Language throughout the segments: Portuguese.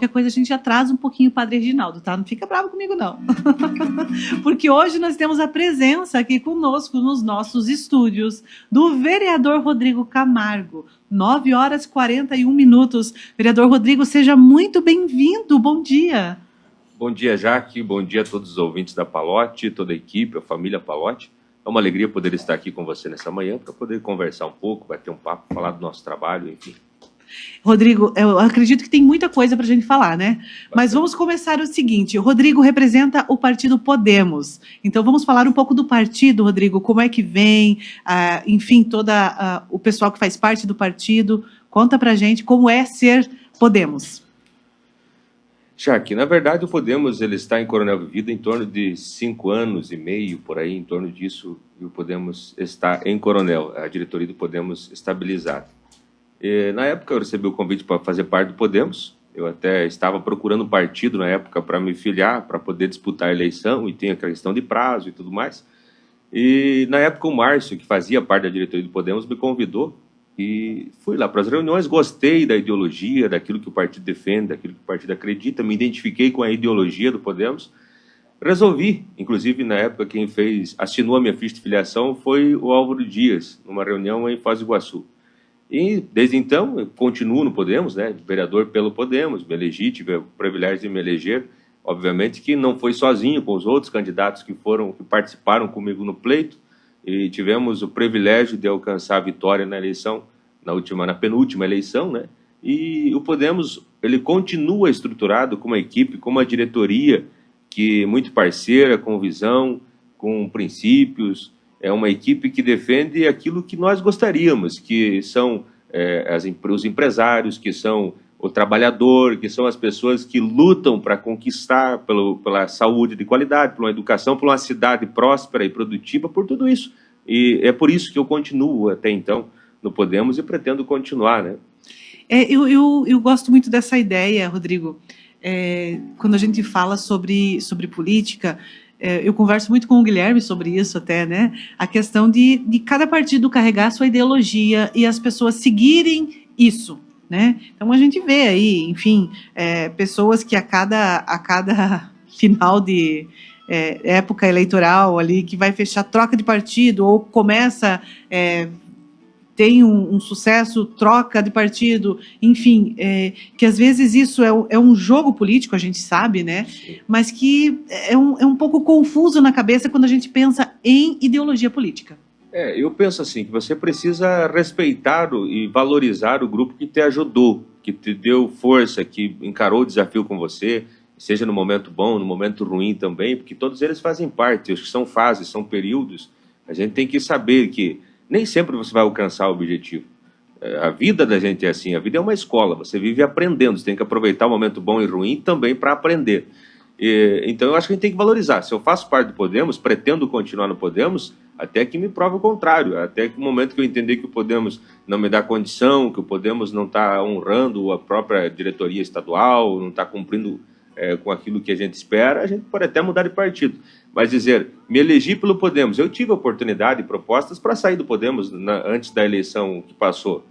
qualquer coisa a gente atrasa um pouquinho o Padre Reginaldo, tá? Não fica bravo comigo, não. Porque hoje nós temos a presença aqui conosco nos nossos estúdios do vereador Rodrigo Camargo. 9h41. Vereador Rodrigo, seja muito bem-vindo. Bom dia. Bom dia, Jaque. Bom dia a todos os ouvintes da Palotti, toda a equipe, a família Palotti. É uma alegria poder estar aqui com você nessa manhã para poder conversar um pouco, bater um papo, falar do nosso trabalho, enfim. Rodrigo, eu acredito que tem muita coisa para a gente falar, né? Mas vamos começar o seguinte: o Rodrigo representa o partido Podemos. Então vamos falar um pouco do partido, Rodrigo, como é que vem, enfim, o pessoal que faz parte do partido. Conta para a gente como é ser Podemos. Jaque, na verdade o Podemos ele está em Coronel Vivida em torno de 5 anos e meio, por aí, em torno disso, e o Podemos está em Coronel, a diretoria do Podemos estabilizada. Na época eu recebi o convite para fazer parte do Podemos, eu até estava procurando um partido na época para me filiar, para poder disputar a eleição, e tem a questão de prazo e tudo mais. E na época o Márcio, que fazia parte da diretoria do Podemos, me convidou, e fui lá para as reuniões, gostei da ideologia, daquilo que o partido defende, daquilo que o partido acredita, me identifiquei com a ideologia do Podemos, resolvi, inclusive na época quem assinou a minha ficha de filiação foi o Álvaro Dias, numa reunião em Foz do Iguaçu. E desde então eu continuo no Podemos, né, vereador pelo Podemos, me elegi, tive o privilégio de me eleger, obviamente que não foi sozinho, com os outros candidatos que participaram comigo no pleito, e tivemos o privilégio de alcançar a vitória na eleição, na penúltima eleição, né? E o Podemos, ele continua estruturado com uma equipe, com uma diretoria que é muito parceira, com visão, com princípios, é uma equipe que defende aquilo que nós gostaríamos, que são os empresários, que são o trabalhador, que são as pessoas que lutam para conquistar pela saúde de qualidade, por uma educação, por uma cidade próspera e produtiva, por tudo isso. E é por isso que eu continuo até então no Podemos e pretendo continuar, né? Eu gosto muito dessa ideia, Rodrigo. Quando a gente fala sobre política, eu converso muito com o Guilherme sobre isso até, né? A questão de cada partido carregar sua ideologia e as pessoas seguirem isso, né? Então a gente vê aí, enfim, pessoas que a cada final de época eleitoral ali, que vai fechar troca de partido ou começa, tem um sucesso, troca de partido, enfim, que às vezes isso é um jogo político, a gente sabe, né? Mas que é um pouco confuso na cabeça quando a gente pensa em ideologia política. Eu penso assim, que você precisa respeitar e valorizar o grupo que te ajudou, que te deu força, que encarou o desafio com você, seja no momento bom, no momento ruim também, porque todos eles fazem parte, acho que são fases, são períodos. A gente tem que saber que nem sempre você vai alcançar o objetivo. A vida da gente é assim, a vida é uma escola, você vive aprendendo, você tem que aproveitar o momento bom e ruim também para aprender. Então eu acho que a gente tem que valorizar. Se eu faço parte do Podemos, pretendo continuar no Podemos, até que me prove o contrário, até que o momento que eu entender que o Podemos não me dá condição, que o Podemos não está honrando a própria diretoria estadual, não está cumprindo com aquilo que a gente espera, a gente pode até mudar de partido. Mas dizer, me elegi pelo Podemos, eu tive oportunidade e propostas para sair do Podemos antes da eleição que passou.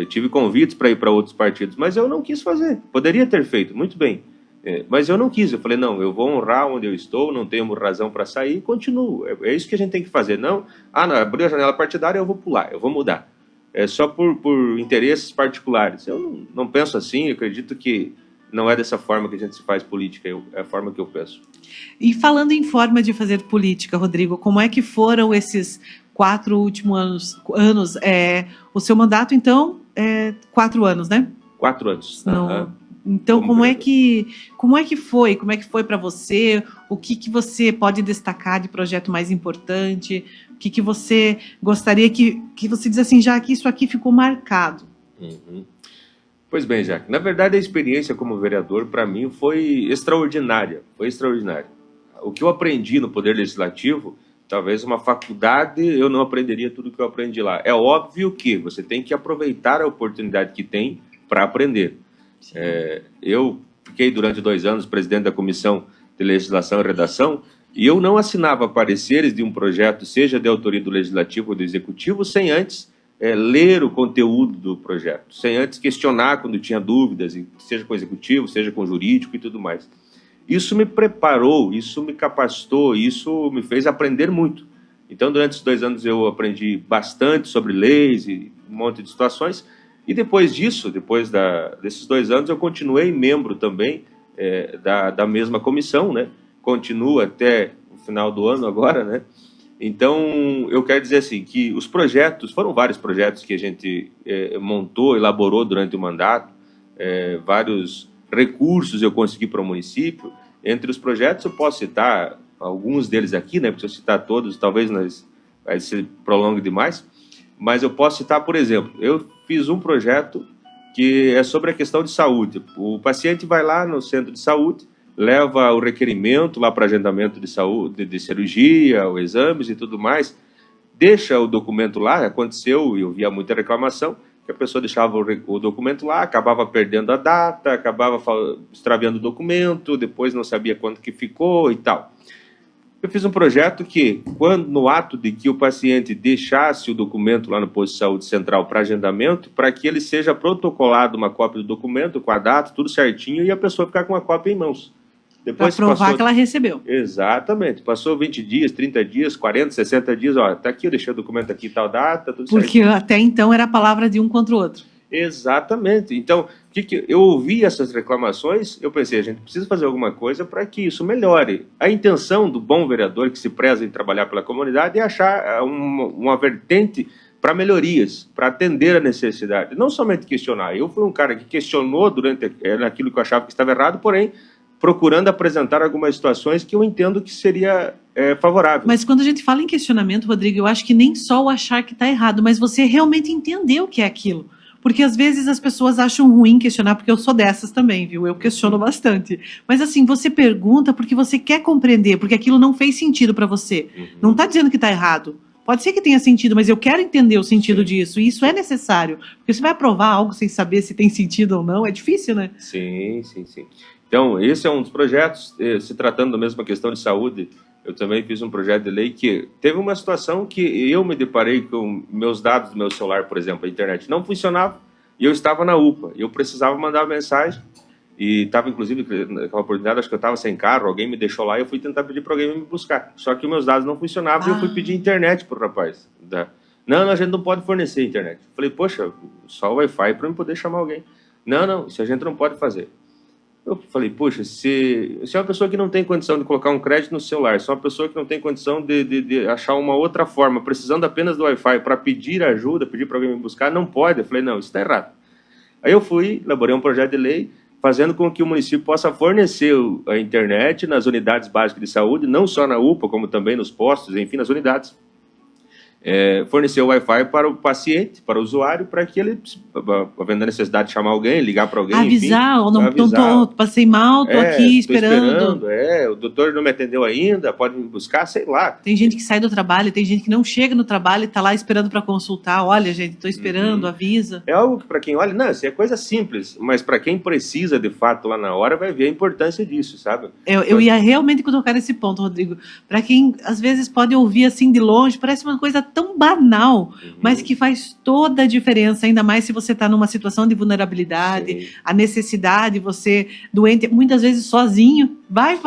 Tive convites para ir para outros partidos, mas eu não quis fazer. Poderia ter feito, muito bem. Mas eu não quis, eu falei, não, eu vou honrar onde eu estou, não tenho razão para sair e continuo. É isso que a gente tem que fazer. Não, abriu a janela partidária, eu vou pular, eu vou mudar. É só por interesses particulares. Eu não penso assim, eu acredito que não é dessa forma que a gente se faz política, é a forma que eu penso. E falando em forma de fazer política, Rodrigo, como é que foram esses 4 últimos anos? O seu mandato, então, 4 anos, né? 4 anos. Então, como é que foi? Como é que foi para você? O que você pode destacar de projeto mais importante? O que você gostaria que você diz assim, já que isso aqui ficou marcado? Pois bem, Jaque, na verdade a experiência como vereador para mim foi extraordinária, O que eu aprendi no Poder Legislativo, talvez uma faculdade, eu não aprenderia tudo o que eu aprendi lá. É óbvio que você tem que aproveitar a oportunidade que tem para aprender. Eu fiquei durante 2 anos presidente da Comissão de Legislação e Redação, e eu não assinava pareceres de um projeto, seja de autoria do Legislativo ou do Executivo, sem antes ler o conteúdo do projeto, sem antes questionar quando tinha dúvidas, seja com o executivo, seja com o jurídico e tudo mais. Isso me preparou, isso me capacitou, isso me fez aprender muito. Então, durante esses 2 anos, eu aprendi bastante sobre leis e um monte de situações. E depois disso, desses 2 anos, eu continuei membro também da mesma comissão, né? Continuo até o final do ano agora, né? Então, eu quero dizer assim, que os projetos, foram vários projetos que a gente montou, elaborou durante o mandato, vários recursos eu consegui para o município. Entre os projetos, eu posso citar alguns deles aqui, né? Porque se eu citar todos, talvez vai ser prolongue demais. Mas eu posso citar, por exemplo, eu fiz um projeto que é sobre a questão de saúde. O paciente vai lá no centro de saúde, leva o requerimento lá para agendamento de saúde, de cirurgia, os exames e tudo mais, deixa o documento lá. Aconteceu, eu via muita reclamação, que a pessoa deixava o documento lá, acabava perdendo a data, acabava extraviando o documento, depois não sabia quanto que ficou e tal. Eu fiz um projeto que, no ato de que o paciente deixasse o documento lá no posto de saúde central para agendamento, para que ele seja protocolado uma cópia do documento, com a data, tudo certinho, e a pessoa ficar com a cópia em mãos. Para provar que ela recebeu. Exatamente. Passou 20 dias, 30 dias, 40, 60 dias, ó, tá aqui, eu deixei o documento aqui, tal data, tudo certinho. Porque até então era a palavra de um contra o outro. Exatamente. Então, eu ouvi essas reclamações, eu pensei, a gente precisa fazer alguma coisa para que isso melhore. A intenção do bom vereador que se preza em trabalhar pela comunidade é achar uma vertente para melhorias, para atender a necessidade. Não somente questionar. Eu fui um cara que questionou naquilo que eu achava que estava errado, porém, procurando apresentar algumas situações que eu entendo que seria favorável. Mas quando a gente fala em questionamento, Rodrigo, eu acho que nem só o achar que está errado, mas você realmente entender o que é aquilo. Porque às vezes as pessoas acham ruim questionar, porque eu sou dessas também, viu? Eu questiono bastante. Mas assim, você pergunta porque você quer compreender, porque aquilo não fez sentido para você. Não está dizendo que está errado. Pode ser que tenha sentido, mas eu quero entender o sentido disso, e isso é necessário. Porque você vai aprovar algo sem saber se tem sentido ou não, é difícil, né? Sim. Então, esse é um dos projetos, se tratando da mesma questão de saúde. Eu também fiz um projeto de lei que teve uma situação que eu me deparei com meus dados do meu celular, por exemplo, a internet não funcionava, e eu estava na UPA, eu precisava mandar uma mensagem, e estava, inclusive, naquela oportunidade, acho que eu estava sem carro, alguém me deixou lá, e eu fui tentar pedir para alguém me buscar, só que meus dados não funcionavam, e eu fui pedir internet para o rapaz. Não, a gente não pode fornecer internet. Eu falei, poxa, só o Wi-Fi para eu poder chamar alguém. Não, isso a gente não pode fazer. Eu falei, poxa, se é uma pessoa que não tem condição de colocar um crédito no celular, se é uma pessoa que não tem condição de achar uma outra forma, precisando apenas do Wi-Fi para pedir ajuda, pedir para alguém me buscar, não pode. Eu falei, não, isso está errado. Aí eu elaborei um projeto de lei, fazendo com que o município possa fornecer a internet nas unidades básicas de saúde, não só na UPA, como também nos postos, enfim, nas unidades. Fornecer o Wi-Fi para o paciente, para o usuário, para que ele, havendo a necessidade de chamar alguém, ligar para alguém, avisar, enfim, ou não, passei mal, estou aqui esperando. O doutor não me atendeu ainda, pode me buscar, sei lá. Tem gente que sai do trabalho, tem gente que não chega no trabalho e está lá esperando para consultar. Olha, gente, estou esperando, avisa. É algo que para quem olha, não, isso é coisa simples, mas para quem precisa de fato lá na hora, vai ver a importância disso, sabe? Eu ia realmente colocar esse ponto, Rodrigo. Para quem às vezes pode ouvir assim de longe, parece uma coisa tão banal, mas que faz toda a diferença, ainda mais se você está numa situação de vulnerabilidade, a necessidade, você doente, muitas vezes sozinho, vai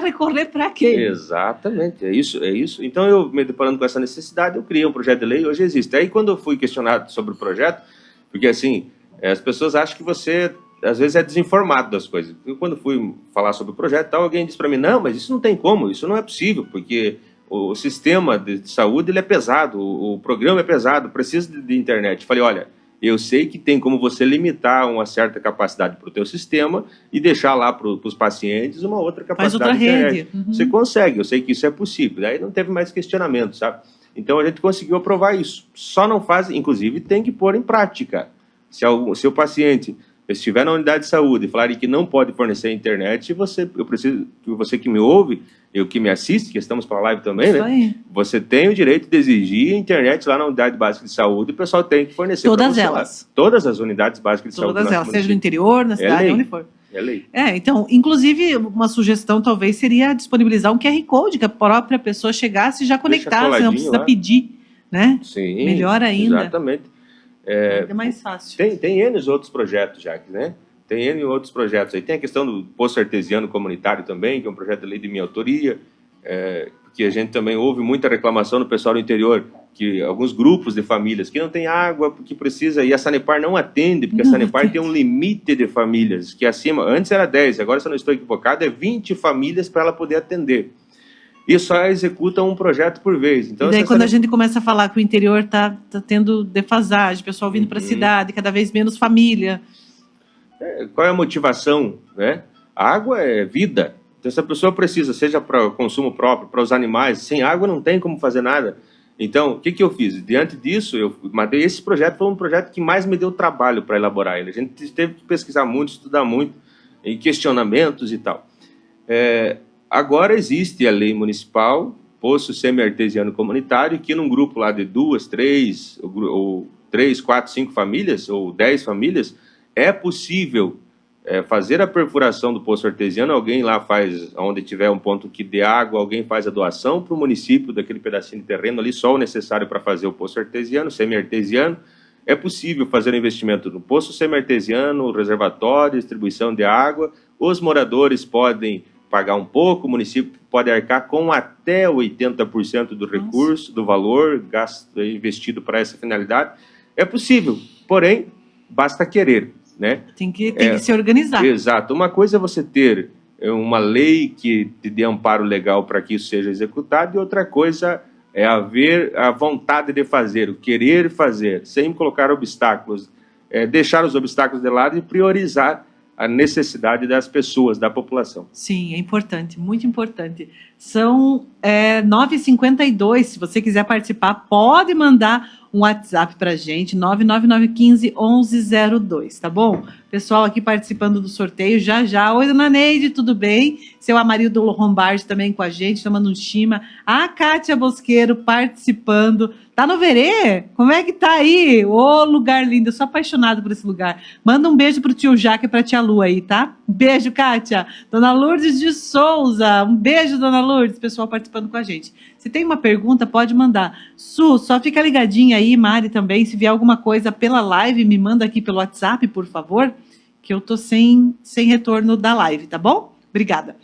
recorrer para quê? Exatamente, é isso. Então, eu me deparando com essa necessidade, eu criei um projeto de lei, hoje existe. Aí, quando eu fui questionado sobre o projeto, porque assim, as pessoas acham que você, às vezes, é desinformado das coisas. Eu, quando fui falar sobre o projeto, alguém disse para mim, não, mas isso não tem como, isso não é possível, porque o sistema de saúde ele é pesado, o programa é pesado, precisa de internet. Falei, olha, eu sei que tem como você limitar uma certa capacidade para o teu sistema e deixar lá para os pacientes uma outra capacidade de internet. Você consegue, eu sei que isso é possível. Daí não teve mais questionamento, sabe? Então a gente conseguiu aprovar isso. Só não faz, inclusive tem que pôr em prática. Se o paciente estiver na unidade de saúde e falar que não pode fornecer internet, eu preciso que você que me ouve, eu que me assiste, que estamos para a live também, né? Aí. Você tem o direito de exigir internet lá na unidade básica de saúde, o pessoal tem que fornecer. Todas elas. Lá. Todas as unidades básicas de saúde. Todas elas, seja no interior, na cidade, onde for. É lei. Então, inclusive, uma sugestão talvez seria disponibilizar um QR Code, que a própria pessoa chegasse e já conectasse, não precisa pedir, né? Sim. Melhor ainda. Exatamente. É mais fácil. Tem N outros projetos, Jaque, né? Tem N outros projetos aí. Tem a questão do Poço Artesiano Comunitário também, que é um projeto de lei de minha autoria, que a gente também ouve muita reclamação do pessoal do interior, que alguns grupos de famílias que não têm água, porque precisa, e a Sanepar não atende, porque a Sanepar tem um limite de famílias, que acima, antes era 10, agora, se eu não estou equivocado, é 20 famílias para ela poder atender. E só executa um projeto por vez. Então, e daí quando a gente começa a falar que o interior está tendo defasagem, pessoal vindo para a cidade, cada vez menos família. Qual é a motivação, né? A água é vida. Então, se a pessoa precisa, seja para consumo próprio, para os animais, sem água não tem como fazer nada. Então, o que eu fiz? Diante disso, esse projeto foi um projeto que mais me deu trabalho para elaborar ele. A gente teve que pesquisar muito, estudar muito, em questionamentos e tal. Agora existe a lei municipal, Poço Semi-Artesiano Comunitário, que num grupo lá de 2, 3, ou 3, 4, 5 famílias, ou 10 famílias, é possível fazer a perfuração do poço artesiano, alguém lá faz, onde tiver um ponto que dê água, alguém faz a doação para o município daquele pedacinho de terreno ali, só o necessário para fazer o poço artesiano, semi-artesiano. É possível fazer o investimento no poço semi-artesiano, reservatório, distribuição de água, os moradores podem pagar um pouco, o município pode arcar com até 80% do recurso, do valor gasto, investido para essa finalidade. É possível, porém, basta querer, né? Tem que se organizar. Exato. Uma coisa é você ter uma lei que te dê amparo legal para que isso seja executado, e outra coisa é haver a vontade de fazer, o querer fazer, sem colocar obstáculos, deixar os obstáculos de lado e priorizar a necessidade das pessoas, da população. Sim, é importante, muito importante. São 9h52, se você quiser participar, pode mandar um WhatsApp para a gente, 99915-1102, tá bom? Pessoal aqui participando do sorteio, já. Oi, dona Neide, tudo bem? Seu Amarildo Lombardi também com a gente, tomando um chima. A Kátia Bosqueiro participando. Tá no Verê? Como é que tá aí? Ô, lugar lindo, eu sou apaixonado por esse lugar. Manda um beijo pro tio Jaque e pra tia Lu aí, tá? Um beijo, Kátia. Dona Lourdes de Souza, um beijo, dona Lourdes, pessoal participando com a gente. Se tem uma pergunta, pode mandar. Su, só fica ligadinha aí, Mari também, se vier alguma coisa pela live, me manda aqui pelo WhatsApp, por favor, que eu tô sem retorno da live, tá bom? Obrigada.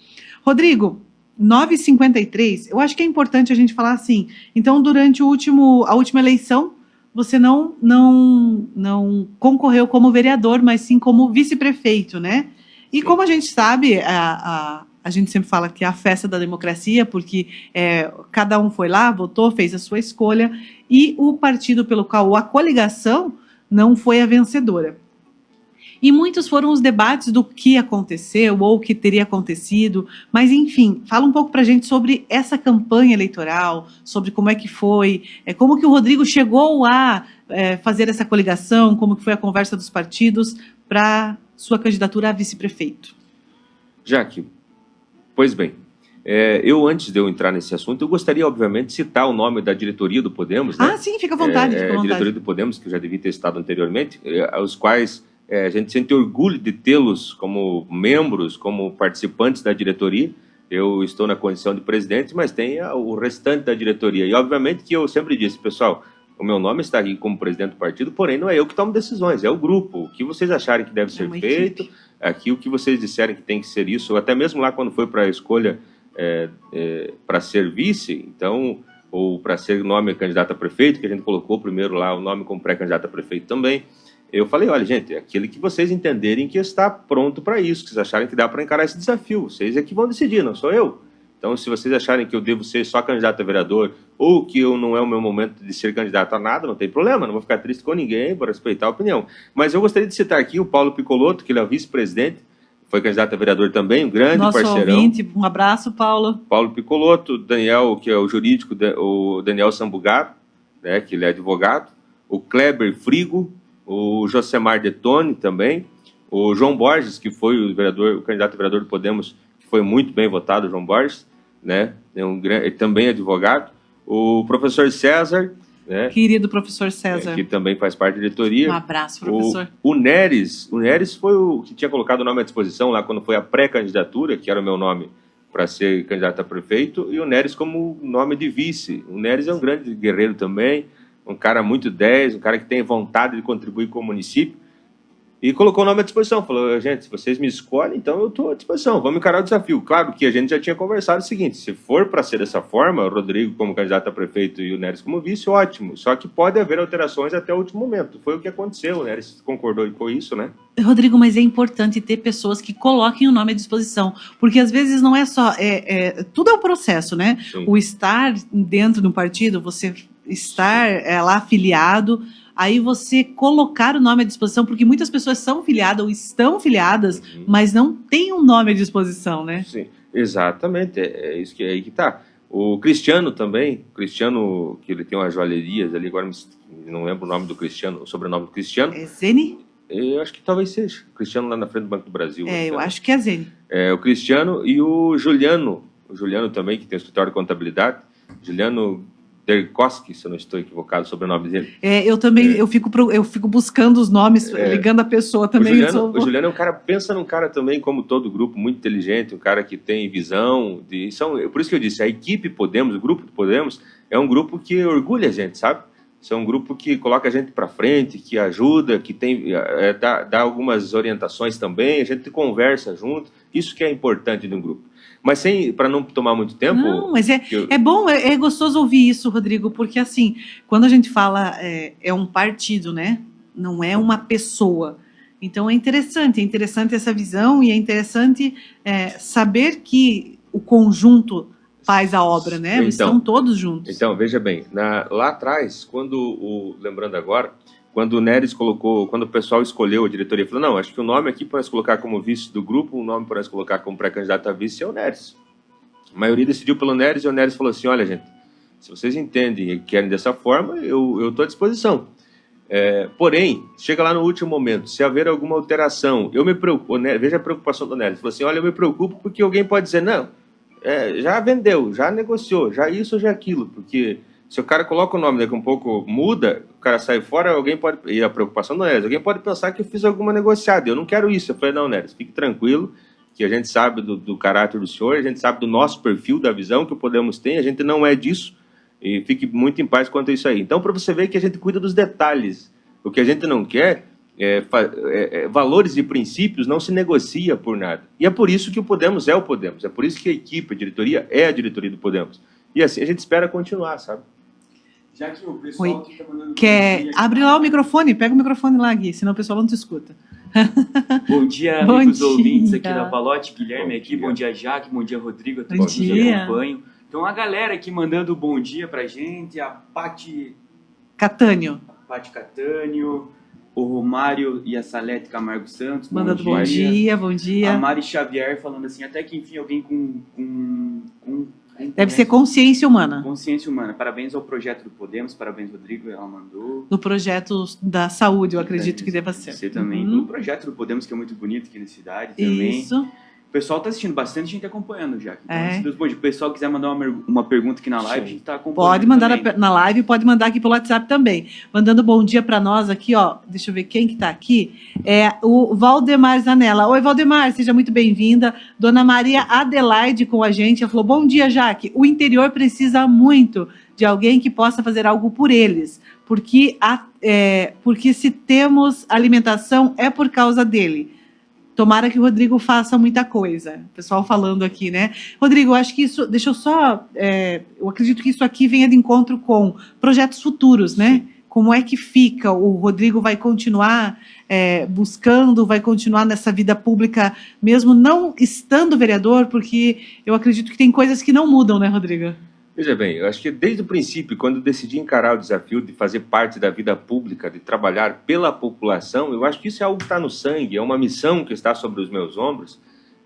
Rodrigo, 9h53, eu acho que é importante a gente falar assim, então durante a última eleição, você não concorreu como vereador, mas sim como vice-prefeito, né? E como a gente sabe, a gente sempre fala que é a festa da democracia, porque cada um foi lá, votou, fez a sua escolha, e o partido pelo qual a coligação não foi a vencedora. E muitos foram os debates do que aconteceu ou o que teria acontecido, mas enfim, fala um pouco para a gente sobre essa campanha eleitoral, sobre como é que foi, como que o Rodrigo chegou a fazer essa coligação, como que foi a conversa dos partidos para sua candidatura a vice-prefeito. Jaque, pois bem, antes de eu entrar nesse assunto, eu gostaria, obviamente, de citar o nome da diretoria do Podemos, né? Ah, sim, fica à vontade. Fica à vontade. Diretoria do Podemos, que eu já devia ter citado anteriormente, os quais a gente sente orgulho de tê-los como membros, como participantes da diretoria. Eu estou na condição de presidente, mas tem o restante da diretoria. E, obviamente, que eu sempre disse, pessoal, o meu nome está aqui como presidente do partido, porém não é eu que tomo decisões, é o grupo. O que vocês acharem que deve ser feito, aqui o que vocês disserem que tem que ser isso, ou até mesmo lá quando foi para a escolha para ser vice, então, ou para ser nome candidato a prefeito, que a gente colocou primeiro lá o nome como pré-candidato a prefeito também. Eu falei, olha, gente, é aquele que vocês entenderem que está pronto para isso, que vocês acharem que dá para encarar esse desafio, vocês é que vão decidir, não sou eu. Então, se vocês acharem que eu devo ser só candidato a vereador, ou que não é o meu momento de ser candidato a nada, não tem problema, não vou ficar triste com ninguém, vou respeitar a opinião. Mas eu gostaria de citar aqui o Paulo Piccolotto, que ele é o vice-presidente, foi candidato a vereador também, um grande parceirão. Ouvinte, um abraço, Paulo. Paulo Piccolotto, Daniel, que é o jurídico, o Daniel Sambugato, né, que ele é advogado, o Kleber Frigo, o Josemar Detone também, o João Borges, que foi o candidato a vereador do Podemos, que foi muito bem votado, o João Borges, né, ele também é advogado, o professor César, né, querido professor César, que também faz parte da diretoria. Um abraço, professor. O Neres foi o que tinha colocado o nome à disposição lá quando foi a pré-candidatura, que era o meu nome para ser candidato a prefeito, e o Neres como nome de vice. O Neres é um grande guerreiro também, um cara muito 10, um cara que tem vontade de contribuir com o município, e colocou o nome à disposição, falou, gente, se vocês me escolhem, então eu estou à disposição, vamos encarar o desafio. Claro que a gente já tinha conversado o seguinte, se for para ser dessa forma, o Rodrigo como candidato a prefeito e o Neres como vice, ótimo, só que pode haver alterações até o último momento, foi o que aconteceu, o Neres concordou com isso, né? Rodrigo, mas é importante ter pessoas que coloquem o nome à disposição, porque às vezes não é só, tudo é um processo, né? Sim. O estar dentro de um partido, você estar lá afiliado, aí você colocar o nome à disposição, porque muitas pessoas são filiadas ou estão filiadas, mas não têm um nome à disposição, né? Sim, exatamente, é isso que é aí que tá. O Cristiano também, Cristiano, que ele tem umas joalherias ali, agora não lembro o nome do Cristiano, o sobrenome do Cristiano. É Zene? Eu acho que talvez seja. Cristiano lá na frente do Banco do Brasil. Eu acho que é Zene. O Cristiano e o Juliano também, que tem o escritório de contabilidade, Juliano Derkoski, se eu não estou equivocado sobre o nome dele. Eu também, eu fico buscando os nomes, ligando a pessoa também. O Juliano é um cara, pensa num cara também, como todo grupo, muito inteligente, um cara que tem visão. Por isso que eu disse, a equipe Podemos, o grupo Podemos, é um grupo que orgulha a gente, sabe? Isso é um grupo que coloca a gente para frente, que ajuda, que tem, dá algumas orientações também, a gente conversa junto, isso que é importante de um grupo. Mas para não tomar muito tempo... Não, mas é bom, é gostoso ouvir isso, Rodrigo, porque assim, quando a gente fala, é um partido, né? Não é uma pessoa. Então é interessante essa visão e é interessante saber que o conjunto faz a obra, né? Então, estão todos juntos. Então, veja bem, lá atrás, lembrando agora, quando o Neres colocou, quando o pessoal escolheu a diretoria, falou, não, acho que o nome aqui para nós colocar como vice do grupo, o nome para nós colocar como pré-candidato a vice é o Neres. A maioria decidiu pelo Neres e o Neres falou assim, olha, gente, se vocês entendem e querem dessa forma, eu estou à disposição. Porém, chega lá no último momento, se haver alguma alteração, eu me preocupo, veja a preocupação do Neres, falou assim, olha, eu me preocupo porque alguém pode dizer, não, já vendeu, já negociou, já isso, já aquilo, porque se o cara coloca o nome, daqui a um pouco muda, o cara sai fora, alguém pode, e a preocupação do Neres, alguém pode pensar que eu fiz alguma negociada, eu não quero isso. Eu falei, não, Neres, fique tranquilo, que a gente sabe do caráter do senhor, a gente sabe do nosso perfil, da visão que o Podemos tem, a gente não é disso, e fique muito em paz quanto a isso aí. Então, para você ver que a gente cuida dos detalhes, o que a gente não quer valores e princípios não se negocia por nada. E é por isso que o Podemos é o Podemos, é por isso que a equipe, a diretoria é a diretoria do Podemos. E assim a gente espera continuar, sabe? Já que o pessoal que está mandando... Abre lá o microfone, pega o microfone lá, Gui, senão o pessoal não te escuta. Bom dia, amigos ouvintes aqui da Palote, Guilherme aqui, bom dia, Jaque, bom dia, Rodrigo, a todos que nos acompanham. Então, a galera aqui mandando bom dia pra gente, a Pati Catânio, o Romário e a Salete Camargo Santos. Mandando bom dia. A Mari Xavier falando assim, até que enfim alguém com deve ser consciência humana. Consciência humana. Parabéns ao projeto do Podemos, parabéns, Rodrigo, ela mandou. Do projeto da saúde, eu acredito que deva ser. Você também. Do projeto do Podemos, que é muito bonito aqui na cidade também. Isso. O pessoal está assistindo, bastante gente acompanhando já. Então, se o pessoal quiser mandar uma pergunta aqui na live, a gente está acompanhando. Pode mandar na live, pode mandar aqui pelo WhatsApp também. Mandando bom dia para nós aqui, ó. Deixa eu ver quem que está aqui. É o Valdemar Zanella. Oi, Valdemar, seja muito bem-vinda. Dona Maria Adelaide com a gente. Ela falou, bom dia, Jaque. O interior precisa muito de alguém que possa fazer algo por eles. Porque se temos alimentação, é por causa dele. Tomara que o Rodrigo faça muita coisa. O pessoal falando aqui, né? Rodrigo, eu acho que isso... Deixa eu só... eu acredito que isso aqui venha de encontro com projetos futuros, né? Como é que fica? O Rodrigo vai continuar buscando, vai continuar nessa vida pública, mesmo não estando vereador, porque eu acredito que tem coisas que não mudam, né, Rodrigo? Veja bem, eu acho que desde o princípio, quando eu decidi encarar o desafio de fazer parte da vida pública, de trabalhar pela população, eu acho que isso é algo que está no sangue, é uma missão que está sobre os meus ombros,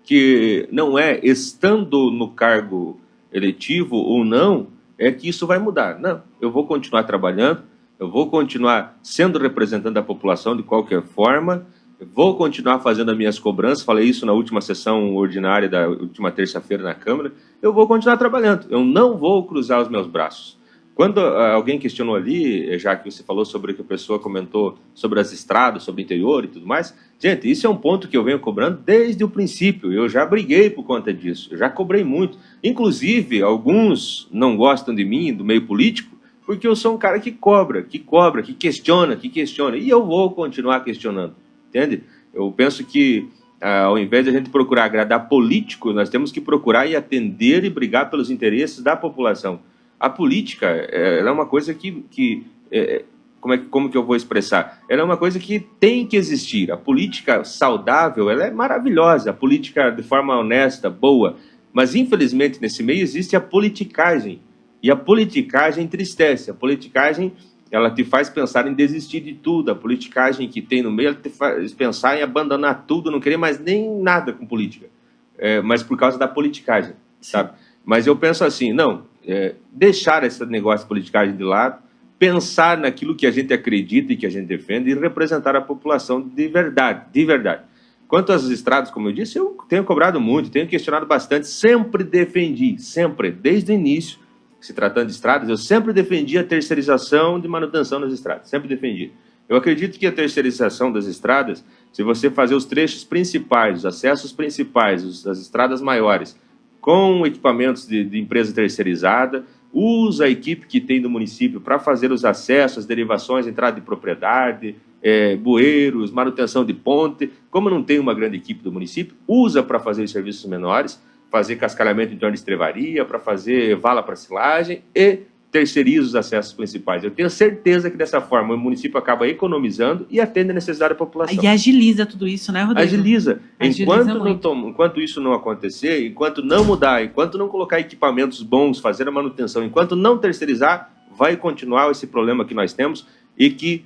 que não é estando no cargo eletivo ou não, é que isso vai mudar. Não, eu vou continuar trabalhando, eu vou continuar sendo representante da população de qualquer forma, eu vou continuar fazendo as minhas cobranças, falei isso na última sessão ordinária da última terça-feira na Câmara, eu vou continuar trabalhando, eu não vou cruzar os meus braços. Quando alguém questionou ali, já que você falou sobre o que a pessoa comentou sobre as estradas, sobre o interior e tudo mais, gente, isso é um ponto que eu venho cobrando desde o princípio, eu já briguei por conta disso, eu já cobrei muito, inclusive alguns não gostam de mim, do meio político, porque eu sou um cara que cobra, que questiona, e eu vou continuar questionando, entende? Eu penso que, ao invés de a gente procurar agradar políticos, nós temos que procurar e atender e brigar pelos interesses da população. A política, ela é uma coisa como que eu vou expressar? Ela é uma coisa que tem que existir. A política saudável, ela é maravilhosa, a política de forma honesta, boa, mas infelizmente nesse meio existe a politicagem, e a politicagem entristece, a politicagem ela te faz pensar em desistir de tudo, a politicagem que tem no meio ela te faz pensar em abandonar tudo, não querer mais nem nada com política, mas por causa da politicagem, sabe? Mas eu penso assim, não, deixar esse negócio de politicagem de lado, pensar naquilo que a gente acredita e que a gente defende e representar a população de verdade, de verdade. Quanto às estradas, como eu disse, eu tenho cobrado muito, tenho questionado bastante, sempre defendi, sempre, desde o início, se tratando de estradas, eu sempre defendi a terceirização de manutenção das estradas, sempre defendi. Eu acredito que a terceirização das estradas, se você fazer os trechos principais, os acessos principais, as estradas maiores, com equipamentos de empresa terceirizada, usa a equipe que tem do município para fazer os acessos, as derivações, entrada de propriedade, bueiros, manutenção de ponte. Como não tem uma grande equipe do município, usa para fazer os serviços menores, fazer cascalhamento em torno de estrevaria, para fazer vala para silagem e terceiriza os acessos principais. Eu tenho certeza que dessa forma o município acaba economizando e atende a necessidade da população. E agiliza tudo isso, né, Rodrigo? Agiliza. Enquanto isso não acontecer, enquanto não mudar, enquanto não colocar equipamentos bons, fazer a manutenção, enquanto não terceirizar, vai continuar esse problema que nós temos e que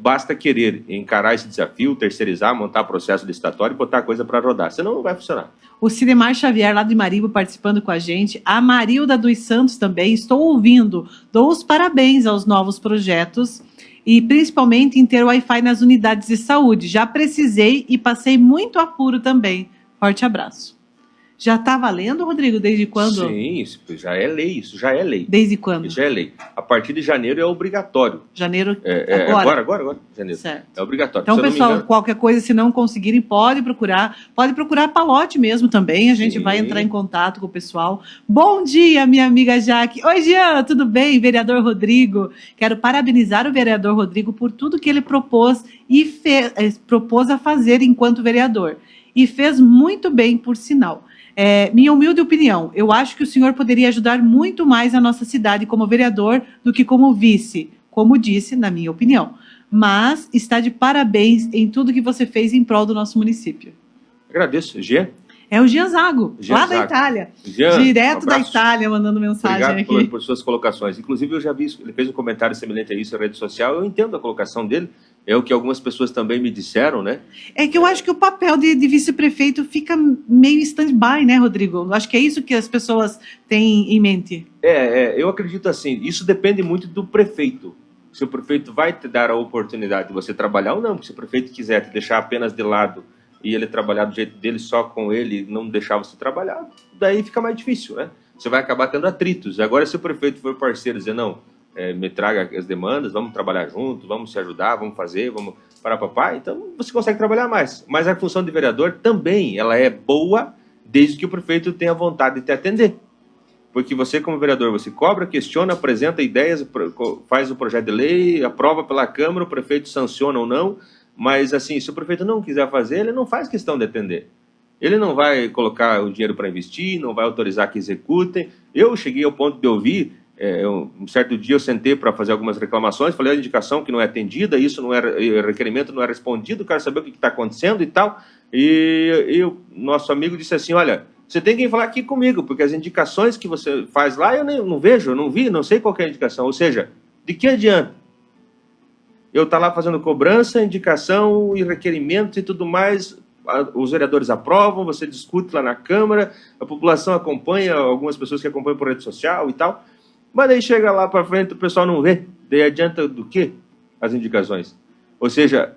basta querer encarar esse desafio, terceirizar, montar processo licitatório e botar a coisa para rodar, senão não vai funcionar. O Cidemar Xavier, lá de Maribo, participando com a gente. A Marilda dos Santos também. Estou ouvindo. Dou os parabéns aos novos projetos e principalmente em ter Wi-Fi nas unidades de saúde. Já precisei e passei muito apuro também. Forte abraço. Já está valendo, Rodrigo? Desde quando? Sim, isso já é lei, isso já é lei. Desde quando? Isso já é lei. A partir de janeiro é obrigatório. Janeiro? Agora, janeiro. Certo. É obrigatório. Então, pessoal, qualquer coisa, se não conseguirem, pode procurar Palote mesmo também, a gente vai entrar em contato com o pessoal. Bom dia, minha amiga Jaque. Oi, Jean, tudo bem? Vereador Rodrigo. Quero parabenizar o vereador Rodrigo por tudo que ele propôs a fazer enquanto vereador. E fez muito bem, por sinal. Minha humilde opinião, eu acho que o senhor poderia ajudar muito mais a nossa cidade como vereador do que como vice, como disse, na minha opinião. Mas está de parabéns em tudo que você fez em prol do nosso município. Agradeço. Jean? É o Jean Zago, lá da Itália. Jean, direto da Itália, mandando mensagem aqui. Obrigado por suas colocações. Inclusive, eu já vi isso, ele fez um comentário semelhante a isso na rede social, eu entendo a colocação dele, é o que algumas pessoas também me disseram, né? É que eu acho que o papel de vice-prefeito fica meio stand-by, né, Rodrigo? Acho que é isso que as pessoas têm em mente. Eu acredito assim, isso depende muito do prefeito. Se o prefeito vai te dar a oportunidade de você trabalhar ou não, porque se o prefeito quiser te deixar apenas de lado e ele trabalhar do jeito dele, só com ele, não deixar você trabalhar, daí fica mais difícil, né? Você vai acabar tendo atritos. Agora, se o prefeito for parceiro e dizer, não, me traga as demandas, vamos trabalhar juntos, vamos se ajudar, vamos fazer, vamos para papai, então você consegue trabalhar mais. Mas a função de vereador também, ela é boa, desde que o prefeito tenha vontade de te atender. Porque você, como vereador, você cobra, questiona, apresenta ideias, faz o projeto de lei, aprova pela Câmara, o prefeito sanciona ou não, mas assim, se o prefeito não quiser fazer, ele não faz questão de atender. Ele não vai colocar o dinheiro para investir, não vai autorizar que executem. Eu cheguei ao ponto de ouvir, um certo dia eu sentei para fazer algumas reclamações, falei a indicação que não é atendida, isso não era, requerimento não é respondido, quero saber o que está acontecendo e tal. E o nosso amigo disse assim, olha, você tem que falar aqui comigo, porque as indicações que você faz lá eu não vejo, eu não vi, não sei qual é a indicação. Ou seja, de que adianta eu estar lá fazendo cobrança, indicação e requerimentos e tudo mais, os vereadores aprovam, você discute lá na Câmara, a população acompanha, algumas pessoas que acompanham por rede social e tal, mas daí chega lá para frente o pessoal não vê, daí adianta do quê? As indicações. Ou seja,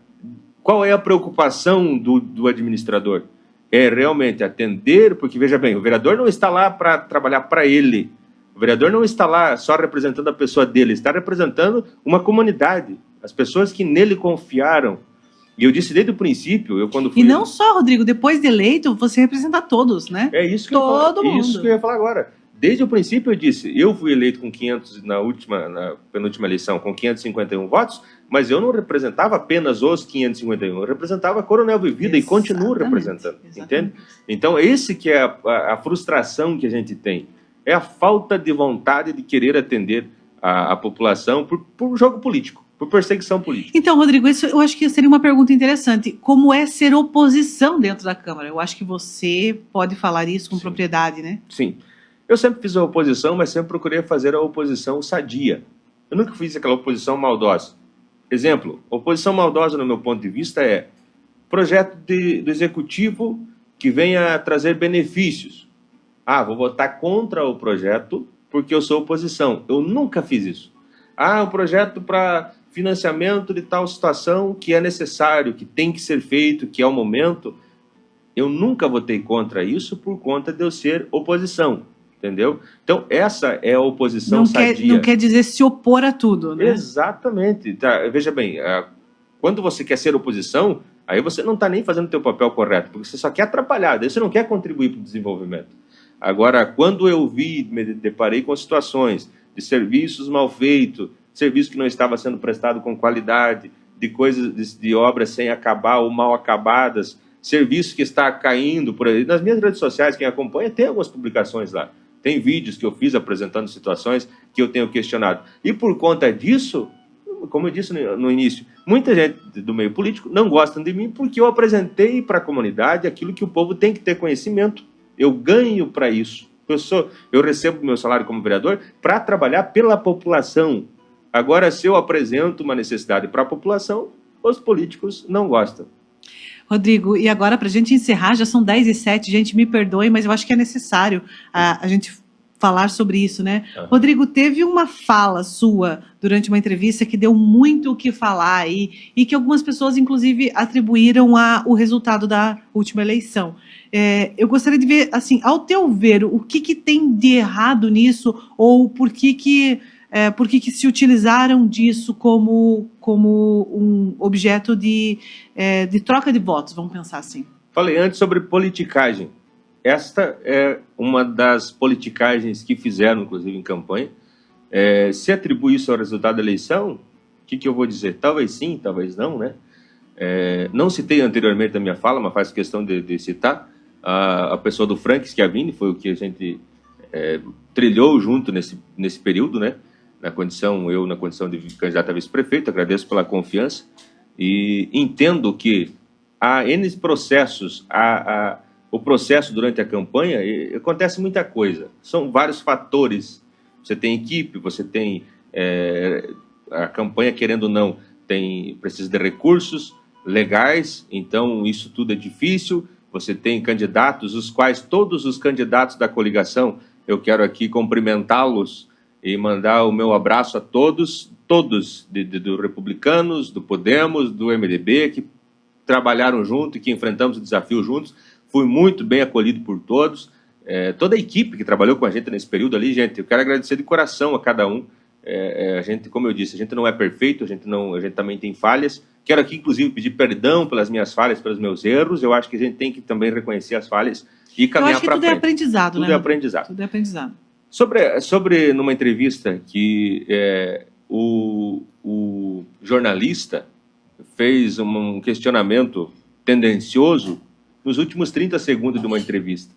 qual é a preocupação do administrador? É realmente atender, porque veja bem, o vereador não está lá para trabalhar para ele, o vereador não está lá só representando a pessoa dele, está representando uma comunidade, as pessoas que nele confiaram. E eu disse desde o princípio, eu quando fui... E não só, Rodrigo, depois de eleito, você representa todos, né? É isso que todo mundo. Isso que eu ia falar agora. Desde o princípio eu disse, eu fui eleito com 500 na penúltima eleição, com 551 votos, mas eu não representava apenas os 551, eu representava Coronel Vivida e continuo representando, entende? Então esse que é a frustração que a gente tem, é a falta de vontade de querer atender a população por jogo político, por perseguição política. Então, Rodrigo, isso eu acho que seria uma pergunta interessante. Como é ser oposição dentro da Câmara? Eu acho que você pode falar isso com propriedade, né? Sim. Eu sempre fiz a oposição, mas sempre procurei fazer a oposição sadia. Eu nunca fiz aquela oposição maldosa. Exemplo, oposição maldosa, no meu ponto de vista, é projeto do executivo que venha trazer benefícios. Ah, vou votar contra o projeto porque eu sou oposição. Eu nunca fiz isso. Ah, o projeto para financiamento de tal situação que é necessário, que tem que ser feito, que é o momento. Eu nunca votei contra isso por conta de eu ser oposição. Entendeu? Então, essa é a oposição sadia. Não quer dizer se opor a tudo, né? Exatamente. Tá, veja bem, quando você quer ser oposição, aí você não está nem fazendo o teu papel correto, porque você só quer atrapalhar, daí você não quer contribuir para o desenvolvimento. Agora, quando eu me deparei com situações de serviços mal feitos, serviço que não estava sendo prestado com qualidade, de coisas, de obras sem acabar ou mal acabadas, serviço que está caindo por aí. Nas minhas redes sociais, quem acompanha, tem algumas publicações lá. Tem vídeos que eu fiz apresentando situações que eu tenho questionado. E por conta disso, como eu disse no início, muita gente do meio político não gosta de mim porque eu apresentei para a comunidade aquilo que o povo tem que ter conhecimento. Eu ganho para isso. Eu recebo meu salário como vereador para trabalhar pela população. Agora, se eu apresento uma necessidade para a população, os políticos não gostam. Rodrigo, e agora, para a gente encerrar, já são 10h07, gente, me perdoe, mas eu acho que é necessário a gente falar sobre isso, né? Uhum. Rodrigo, teve uma fala sua durante uma entrevista que deu muito o que falar aí, e que algumas pessoas, inclusive, atribuíram o resultado da última eleição. Eu gostaria de ver, assim, ao teu ver, o que tem de errado nisso, ou por que se utilizaram disso como um objeto de troca de votos, vamos pensar assim. Falei antes sobre politicagem. Esta é uma das politicagens que fizeram, inclusive, em campanha. Se atribui isso ao resultado da eleição, o que eu vou dizer? Talvez sim, talvez não, né? Não citei anteriormente na minha fala, mas faço questão de citar a pessoa do Frank Schiavini, foi o que a gente trilhou junto nesse período, né? Na condição de candidato a vice-prefeito, agradeço pela confiança e entendo que há N processos, o processo durante a campanha, acontece muita coisa, são vários fatores, você tem equipe, você tem a campanha, querendo ou não, precisa de recursos legais, então isso tudo é difícil, você tem candidatos, os quais todos os candidatos da coligação, eu quero aqui cumprimentá-los e mandar o meu abraço a todos do Republicanos, do Podemos, do MDB, que trabalharam junto e que enfrentamos o desafio juntos. Fui muito bem acolhido por todos. Toda a equipe que trabalhou com a gente nesse período ali, gente, eu quero agradecer de coração a cada um. A gente, como eu disse, a gente não é perfeito, a gente também tem falhas. Quero aqui, inclusive, pedir perdão pelas minhas falhas, pelos meus erros. Eu acho que a gente tem que também reconhecer as falhas e caminhar para frente. Tudo é aprendizado, tudo né? É aprendizado. Tudo é aprendizado. Sobre numa entrevista que o jornalista fez um questionamento tendencioso nos últimos 30 segundos de uma entrevista.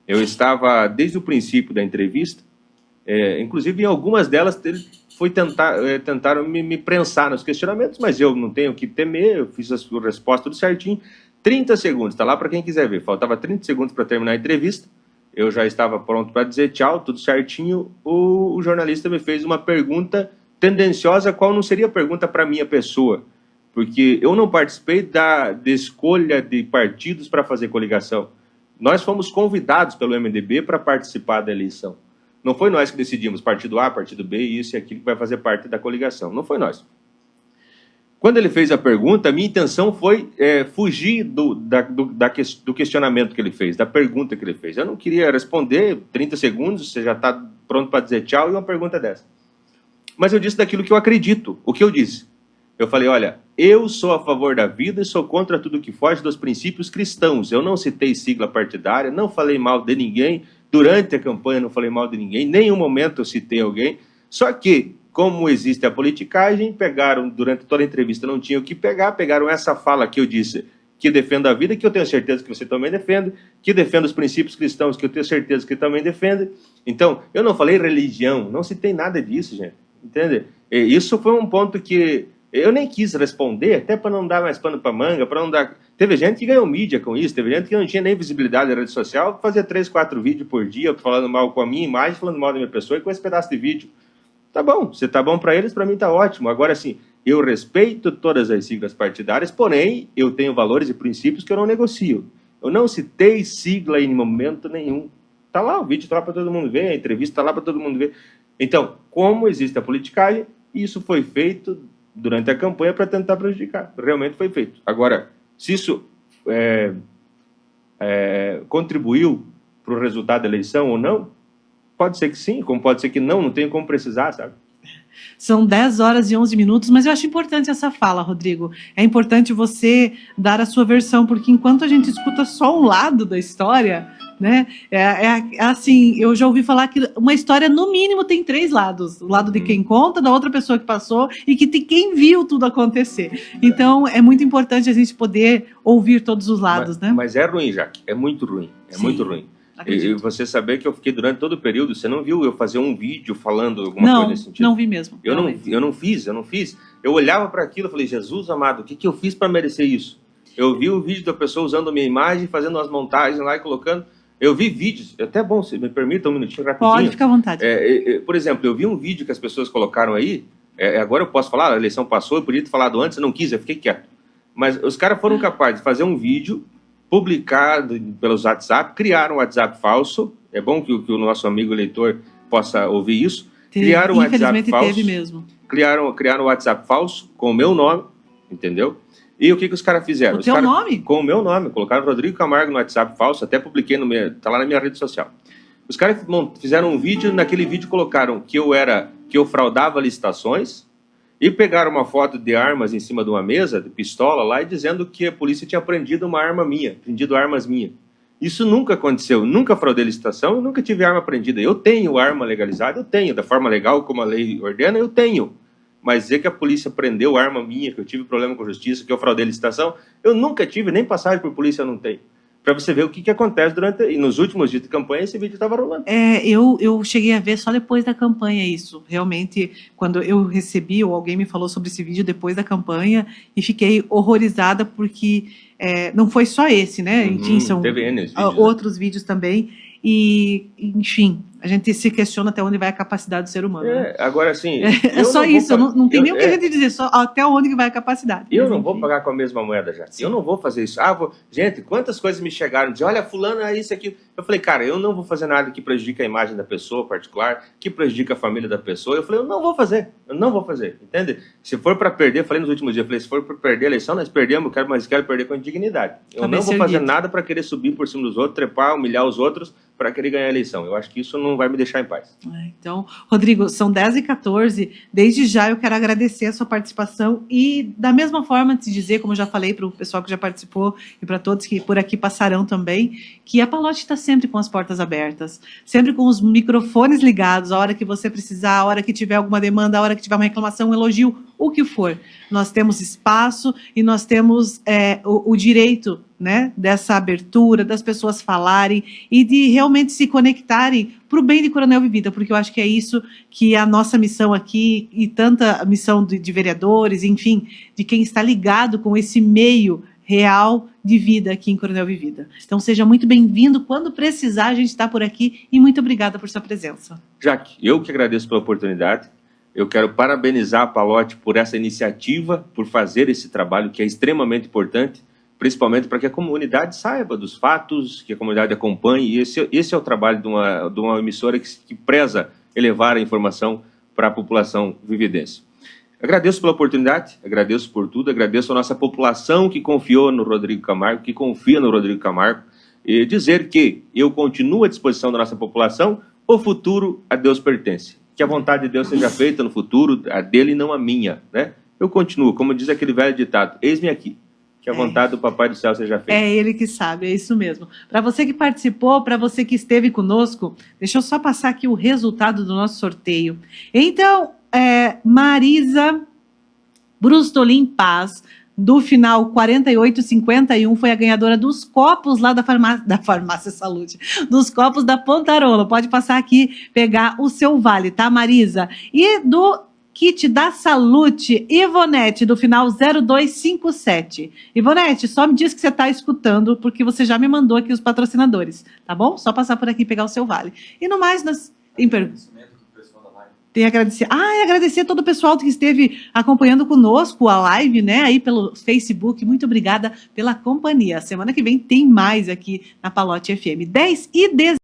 Eu estava desde o princípio da entrevista, inclusive em algumas delas tentaram me prensar nos questionamentos, mas eu não tenho o que temer, eu fiz a resposta tudo certinho. 30 segundos, está lá para quem quiser ver, faltava 30 segundos para terminar a entrevista. Eu já estava pronto para dizer tchau, tudo certinho. O jornalista me fez uma pergunta tendenciosa, qual não seria pergunta para minha pessoa, porque eu não participei da escolha de partidos para fazer coligação. Nós fomos convidados pelo MDB para participar da eleição. Não foi nós que decidimos partido A, partido B, isso e aquilo que vai fazer parte da coligação. Não foi nós. Quando ele fez a pergunta, a minha intenção foi fugir do questionamento que ele fez, da pergunta que ele fez. Eu não queria responder, 30 segundos, você já está pronto para dizer tchau, e uma pergunta dessa. Mas eu disse daquilo que eu acredito, o que eu disse. Eu falei, olha, eu sou a favor da vida e sou contra tudo que foge dos princípios cristãos. Eu não citei sigla partidária, não falei mal de ninguém, durante a campanha não falei mal de ninguém, em nenhum momento eu citei alguém, só que, como existe a politicagem, pegaram, durante toda a entrevista, não tinha o que pegar, pegaram essa fala que eu disse, que defendo a vida, que eu tenho certeza que você também defende, que defendo os princípios cristãos, que eu tenho certeza que também defende. Então, eu não falei religião, não citei nada disso, gente, entende? E isso foi um ponto que eu nem quis responder, até para não dar mais pano para manga, para não dar... Teve gente que ganhou mídia com isso, teve gente que não tinha nem visibilidade na rede social, fazia 3, 4 vídeos por dia, falando mal com a minha imagem, falando mal da minha pessoa e com esse pedaço de vídeo. Tá bom, se tá bom para eles, para mim tá ótimo. Agora, sim, eu respeito todas as siglas partidárias, porém, eu tenho valores e princípios que eu não negocio. Eu não citei sigla em momento nenhum. Tá lá, o vídeo tá lá para todo mundo ver, a entrevista tá lá para todo mundo ver. Então, como existe a politicagem, isso foi feito durante a campanha para tentar prejudicar. Realmente foi feito. Agora, se isso contribuiu para o resultado da eleição ou não, pode ser que sim, como pode ser que não tenho como precisar, sabe? São 10 horas e 11 minutos, mas eu acho importante essa fala, Rodrigo. É importante você dar a sua versão, porque enquanto a gente escuta só um lado da história, né, assim, eu já ouvi falar que uma história, no mínimo, tem 3 lados. O lado de quem conta, da outra pessoa que passou e que tem quem viu tudo acontecer. Então, é muito importante a gente poder ouvir todos os lados, né? Mas é ruim, Jaque, é muito ruim, muito ruim. E você saber que eu fiquei durante todo o período, você não viu eu fazer um vídeo falando alguma coisa nesse sentido? Não vi mesmo. Eu não fiz. Eu olhava para aquilo e falei, Jesus amado, o que eu fiz para merecer isso? Eu vi o vídeo da pessoa usando a minha imagem, fazendo umas montagens lá e colocando. Eu vi vídeos, é até bom, se me permita um minutinho rapidinho. Pode, ficar à vontade. Por exemplo, eu vi um vídeo que as pessoas colocaram aí, agora eu posso falar, a eleição passou, eu podia ter falado antes, eu não quis, eu fiquei quieto. Mas os caras foram capazes de fazer um vídeo publicado pelos WhatsApp, criaram um WhatsApp falso, é bom que o nosso amigo eleitor possa ouvir isso, criaram um WhatsApp falso, teve mesmo. Criaram um WhatsApp falso com o meu nome, entendeu? E o que os caras fizeram? O teu nome? Com o meu nome, colocaram Rodrigo Camargo no WhatsApp falso, até publiquei, tá lá na minha rede social. Os caras fizeram um vídeo, naquele vídeo colocaram que eu fraudava licitações, e pegaram uma foto de armas em cima de uma mesa, de pistola lá, e dizendo que a polícia tinha prendido uma arma minha, prendido armas minhas. Isso nunca aconteceu, nunca fraudei licitação, nunca tive arma prendida. Eu tenho arma legalizada, eu tenho, da forma legal como a lei ordena, eu tenho. Mas dizer que a polícia prendeu arma minha, que eu tive problema com a justiça, que eu fraudei licitação, eu nunca tive, nem passagem por polícia eu não tenho. Para você ver o que acontece e nos últimos dias de campanha, esse vídeo estava rolando. Eu cheguei a ver só depois da campanha isso. Realmente, quando eu recebi, ou alguém me falou sobre esse vídeo depois da campanha, e fiquei horrorizada, porque não foi só esse, né? Enfim, são teve vídeos, outros vídeos também. E, enfim, a gente se questiona até onde vai a capacidade do ser humano. Né? Agora, assim... É só isso, não tem nem o que a gente dizer, só até onde vai a capacidade. Eu não vou pagar com a mesma moeda, já. Sim. Eu não vou fazer isso. Gente, quantas coisas me chegaram, de olha, fulano, é isso aqui. Eu falei, cara, eu não vou fazer nada que prejudique a imagem da pessoa particular, que prejudique a família da pessoa. Eu falei, eu não vou fazer, entende? Se for para perder, eu falei nos últimos dias, se for para perder a eleição, nós perdemos, mas quero perder com dignidade. Eu não vou fazer nada para querer subir por cima dos outros, trepar, humilhar os outros, para querer ganhar a eleição. Eu acho que isso não vai me deixar em paz. Então, Rodrigo, são 10h14. Desde já eu quero agradecer a sua participação e, da mesma forma, te dizer, como eu já falei para o pessoal que já participou e para todos que por aqui passarão também, que a Palote está sempre com as portas abertas, sempre com os microfones ligados, a hora que você precisar, a hora que tiver alguma demanda, a hora que tiver uma reclamação, um elogio, o que for. Nós temos espaço e nós temos o direito, né, dessa abertura, das pessoas falarem e de realmente se conectarem para o bem de Coronel Vivida, porque eu acho que é isso que é a nossa missão aqui, e tanta missão de vereadores, enfim, de quem está ligado com esse meio real de vida aqui em Coronel Vivida. Então seja muito bem-vindo, quando precisar a gente está por aqui, e muito obrigada por sua presença. Jaque, eu que agradeço pela oportunidade. Eu quero parabenizar a Palote por essa iniciativa, por fazer esse trabalho que é extremamente importante, principalmente para que a comunidade saiba dos fatos, que a comunidade acompanhe, e esse é o trabalho de uma emissora que preza elevar a informação para a população vividense. Agradeço pela oportunidade, agradeço por tudo, agradeço a nossa população que confiou no Rodrigo Camargo, que confia no Rodrigo Camargo, e dizer que eu continuo à disposição da nossa população, o futuro a Deus pertence. Que a vontade de Deus seja feita no futuro, a dele e não a minha, né? eu continuo, como diz aquele velho ditado, eis-me aqui, que a vontade do Papai do Céu seja feita. É ele que sabe, é isso mesmo. Para você que participou, para você que esteve conosco, deixa eu só passar aqui o resultado do nosso sorteio. Então, Marisa Brustolin Paz, do final 4851, foi a ganhadora dos copos lá da Farmácia Saúde, dos copos da Pontarola. Pode passar aqui, pegar o seu vale, tá, Marisa? E do kit da Salute, Ivonete, do final 0257. Ivonete, só me diz que você está escutando, porque você já me mandou aqui os patrocinadores, tá bom? Só passar por aqui e pegar o seu vale. E no mais, tem perguntas? Tem agradecer. E agradecer a todo o pessoal que esteve acompanhando conosco a live, né, aí pelo Facebook. Muito obrigada pela companhia. Semana que vem tem mais aqui na Palote FM. 10 e 10.